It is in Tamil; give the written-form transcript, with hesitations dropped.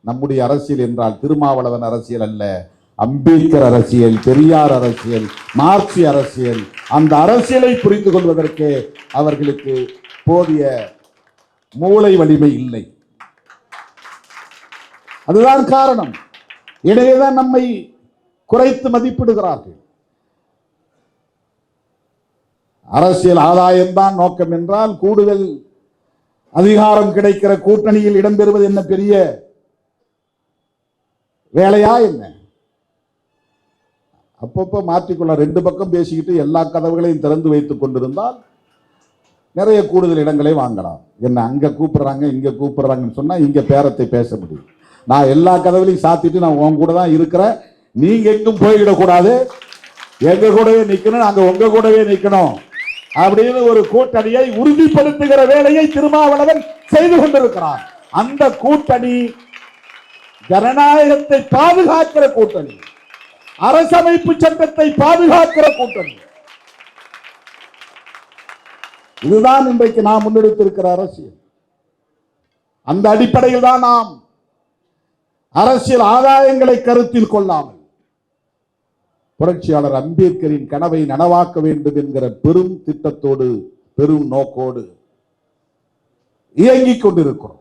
நம்முடைய அரசியல் என்றால் திருமாவளவன் அரசியல் அல்ல, அம்பேத்கர் அரசியல், பெரியார் அரசியல், மார்க்சிய அரசியல். அந்த அரசியலை புரிந்து கொள்வதற்கு அவர்களுக்கு போதிய மூளை வலிமை இல்லை. அதுதான் காரணம். எனவேதான் நம்மை குறைத்து மதிப்பிடுகிறார்கள். அரசியல் ஆதாயம்தான் நோக்கம் என்றால் கூடுதல் அதிகாரம் கிடைக்கிற கூட்டணியில் இடம்பெறுவது என்ன பெரிய வேலையா என்ன? அப்பப்போ மாற்றிக்கொள்ள ரெண்டு பக்கம் பேசிக்கிட்டு எல்லா கதவுகளையும் திறந்து வைத்துக் கொண்டிருந்தால் நிறைய கூடுதல் இடங்களை வாங்கலாம். என்ன அங்க கூப்பிடுறாங்க இங்க கூப்பிடுறாங்கன்னு சொன்னா இங்க பேரத்தை பேச முடியும். நான் எல்லா கதவுகளையும் சாத்திட்டு நான் உங்க கூட தான் இருக்கிறேன், நீங்க எங்கும் போய்விடக்கூடாது, எங்க கூடவே நிக்கணும், நாங்க உங்க கூடவே நிக்கணும் அப்படின்னு ஒரு கூட்டணியை உறுதிப்படுத்துகிற வேலையை திருமாவளவன் செய்து கொண்டிருக்கிறார். அந்த கூட்டணி ஜனநாயகத்தை பாதுகாக்கிற கூட்டணி, அரசமைப்பு சட்டத்தை பாதுகாக்கிற கூட்டணி. இதுதான் இன்றைக்கு நாம் முன்னெடுத்திருக்கிற அரசியல். அந்த அடிப்படையில் தான் நாம் அரசியல் ஆதாயங்களை கருத்தில் கொள்ளாமல் புரட்சியாளர் அம்பேத்கரின் கனவை நனவாக்க வேண்டும் என்கிற பெரும் திட்டத்தோடு பெரும் நோக்கோடு இயங்கிக் கொண்டிருக்கிறோம்.